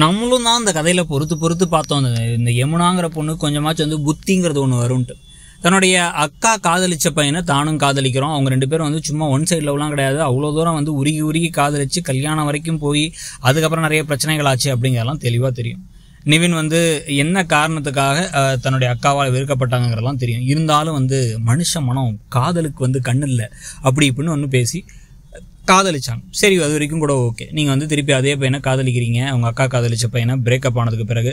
நம்மளும் தான் அந்த கதையில பொறுத்து பொறுத்து பார்த்தோம். இந்த யமுனாங்கிற பொண்ணு கொஞ்சமாச்சும் வந்து புத்திங்கிறது ஒன்று வரும்ட்டு. தன்னுடைய அக்கா காதலிச்ச பையனை தானும் காதலிக்கிறோம். அவங்க ரெண்டு பேரும் வந்து சும்மா ஒன் சைட் லவ்லாம் கிடையாது. அவ்வளோ தூரம் வந்து உருகி உருகி காதலிச்சு கல்யாணம் வரைக்கும் போய் அதுக்கப்புறம் நிறைய பிரச்சனைகள் ஆச்சு அப்படிங்கிறதெல்லாம் தெளிவாக தெரியும். நிவின் வந்து என்ன காரணத்துக்காக தன்னுடைய அக்காவால் வெறுக்கப்பட்டாங்கிறதெல்லாம் தெரியும். இருந்தாலும் வந்து மனுஷ மனம் காதலுக்கு வந்து கண்ணு இல்லை அப்படி இப்படின்னு ஒன்று பேசி காதலிச்சாங்க. சரி, அது வரைக்கும் கூட ஓகே. நீங்கள் வந்து திருப்பி அதே பையனை காதலிக்கிறீங்க. அவங்க அக்கா காதலிச்ச பையனை பிரேக்கப் ஆனதுக்கு பிறகு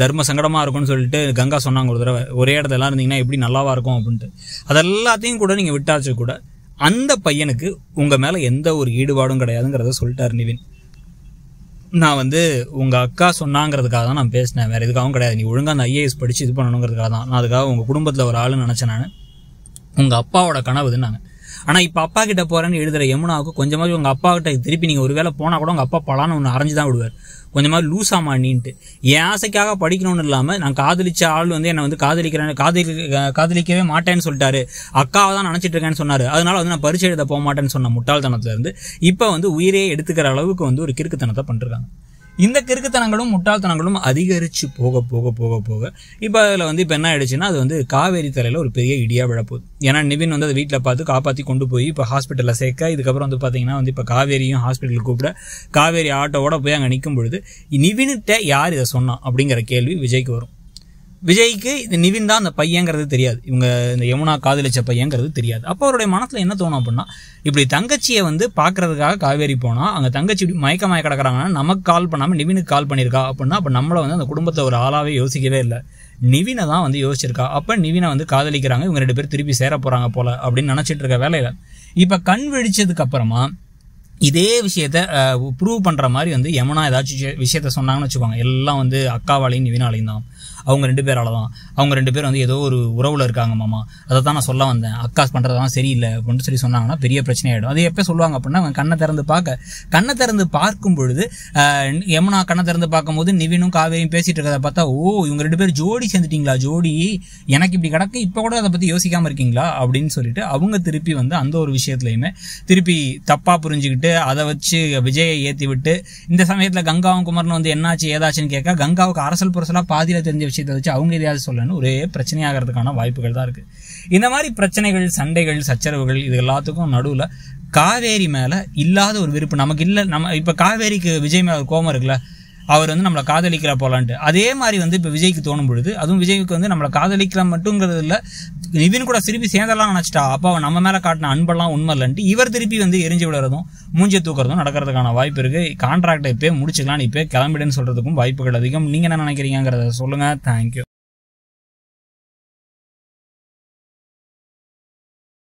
தர்ம சங்கடமாக இருக்கும்னு சொல்லிட்டு கங்கா சொன்னாங்க ஒரு தடவை, ஒரே இடத்துல இருந்தீங்கன்னா எப்படி நல்லாவா இருக்கும் அப்படின்ட்டு. அதெல்லாத்தையும் கூட நீங்கள் விட்டாச்சு கூட அந்த பையனுக்கு உங்கள் மேலே எந்த ஒரு ஈடுபாடும் கிடையாதுங்கிறத சொல்லிட்டார் நிவின். நான் வந்து உங்கள் அக்கா சொன்னாங்கிறதுக்காக தான் நான் பேசினேன், வேறு எதுக்காகவும் கிடையாது. நீ ஒழுங்காக அந்த ஐஏஎஸ் படித்து இது பண்ணணுங்கிறதுக்காக தான். நான் அதுக்காக உங்கள் குடும்பத்தில் ஒரு ஆளுன்னு நினச்சேன். நான் உங்கள் அப்பாவோட கனவுதுன்னாங்க. ஆனால் இப்போ அப்பா கிட்ட போகிறேன்னு எழுதுகிற யமுனாவுக்கு கொஞ்சமாக உங்கள் அப்பா கிட்ட திருப்பி நீங்கள் ஒரு வேளை போனால் கூட உங்கள் அப்பா பலான்னு ஒன்று அரைஞ்சு தான் விடுவார். கொஞ்சமாக லூஸாமா நீன்ட்டு. என் ஆசைக்காக படிக்கணும்னு இல்லாமல் நான் காதலிச்ச ஆள் வந்து என்னை வந்து காதலிக்கவே மாட்டேன்னு சொல்லிட்டாரு, அக்காவை தான் நினச்சிட்டு இருக்கேன்னு சொன்னார். அதனால வந்து நான் பரிசு எழுத போக மாட்டேன்னு சொன்ன முட்டாள்தனத்துலேருந்து இப்போ வந்து உயிரே எடுத்துக்கிற அளவுக்கு வந்து ஒரு கிறுக்குத்தனத்தை பண்ணிருக்காங்க. இந்த கிறுக்குத்தனங்களும் முட்டாள்தனங்களும் அதிகரித்து போக போக போக போக இப்போ அதில் வந்து இப்போ என்ன ஆயிடுச்சுன்னா அது வந்து காவேரி தலையில் ஒரு பெரிய இடியாக விழப்போகுது. ஏன்னா நிவின் வந்து அதை வீட்டில் பார்த்து காப்பாற்றி கொண்டு போய் இப்போ ஹாஸ்பிட்டலில் சேர்க்க, இதுக்கப்புறம் வந்து பார்த்தீங்கன்னா வந்து இப்போ காவேரியும் ஹாஸ்பிட்டலுக்கு கூப்பிட காவேரி ஆட்டோவோட போய் அங்கே நிற்கும் பொழுது நிவின்கிட்ட யார் இதை சொன்னான் அப்படிங்கிற கேள்வி விஜய்க்கு வரும். விஜய்க்கு இது நிவின் தான் அந்த பையங்கிறது தெரியாது, இவங்க இந்த யமுனா காதலிச்ச பையங்கிறது தெரியாது. அப்போ அவருடைய மனசில் என்ன தோணும் அப்படின்னா, இப்படி தங்கச்சியை வந்து பார்க்கறதுக்காக காவேரி போனால் அங்கே தங்கச்சி இப்படி மயக்கமாய கிடக்கிறாங்கன்னா நமக்கு கால் பண்ணாமல் நிவினுக்கு கால் பண்ணியிருக்கா அப்படின்னா அப்போ நம்மளை வந்து அந்த குடும்பத்தை ஒரு ஆளாகவே யோசிக்கவே இல்லை, நிவினை தான் வந்து யோசிச்சிருக்கா. அப்போ நிவினை வந்து காதலிக்கிறாங்க, இவங்க ரெண்டு பேர் திருப்பி சேர போகிறாங்க போல அப்படின்னு நினச்சிட்டு இருக்க வேலையில் இப்போ கண் விழிச்சதுக்கு அப்புறமா இதே விஷயத்த ப்ரூவ் பண்ணுற மாதிரி வந்து யமுனா ஏதாச்சும் விஷயத்த சொன்னாங்கன்னு வச்சுக்கோங்க, எல்லாம் வந்து அக்காவாலையும் நிவினாலையும் தான், அவங்க ரெண்டு பேரால தான். அவங்க ரெண்டு பேரும் வந்து ஏதோ ஒரு உறவில் இருக்காங்க மாமா, அதை தான் நான் சொல்ல வந்தேன், அக்கா பண்ணுறதெல்லாம் சரியில்லை அப்படின்னு சொல்லி சொன்னாங்கன்னா பெரிய பிரச்சனை ஆகிடும். அது எப்போ சொல்லுவாங்க அப்படின்னா அவங்க கண்ணை திறந்து பார்க்கும் பொழுது யமுனா கண்ணை திறந்து பார்க்கும்போது நிவினும் காவேரியும் பேசிட்டு இருக்கிறத பார்த்தா, ஓ இவங்க ரெண்டு பேரும் ஜோடி சேர்ந்துட்டீங்களா, ஜோடி எனக்கு இப்படி கிடக்கு, இப்போ கூட அதை பற்றி யோசிக்காமல் இருக்கீங்களா அப்படின்னு சொல்லிட்டு அவங்க திருப்பி வந்து அந்த ஒரு விஷயத்துலையுமே திருப்பி தப்பாக புரிஞ்சுக்கிட்டு அதை வச்சு விஜயை ஏற்றி விட்டு, இந்த சமயத்தில் கங்காவும் குமரன் வந்து என்னாச்சு ஏதாச்சுன்னு கேட்க கங்காவுக்கு அரசல் புரசலாக பாதியில் தெரிஞ்ச விஷயத்தை வச்சு அவங்க எதையாவது சொல்லணும்னு ஒரே பிரச்சனையாகிறதுக்கான வாய்ப்புகள் தான் இருக்குது. இந்த மாதிரி பிரச்சனைகள், சண்டைகள், சச்சரவுகள் இது எல்லாத்துக்கும் நடுவில் காவேரி மேலே இல்லாத ஒரு விருப்பம் நமக்கு இல்லை. நம்ம இப்போ காவேரிக்கு விஜய் மேலே கோபம் இருக்குல்ல, அவர் வந்து நம்மளை காதலிக்கிற போலான்ட்டு, அதே மாதிரி வந்து இப்போ விஜய்க்கு தோணும் பொழுது அதுவும் விஜய்க்கு வந்து நம்மளை காதலிக்கிற மட்டுங்கிறது இல்லை, நிவின் கூட திருப்பி சேர்ந்தெல்லாம் நினச்சிட்டா அப்போ அவன் நம்ம மேலே காட்டின அன்பெல்லாம் உண்மை இல்லைன்ட்டு இவர் திருப்பி வந்து எரிஞ்சு விடுறதும் மூஞ்சி தூக்குறதும் நடக்கிறதுக்கான வாய்ப்பு இருக்குது. கான்ட்ராக்டை இப்போயே முடிச்சுக்கலாம், இப்போ கிளம்பிடுன்னு சொல்கிறதுக்கும் வாய்ப்புகள் அதிகம். நீங்கள் என்ன நினைக்கிறீங்கிறத சொல்லுங்கள். தேங்க்யூ.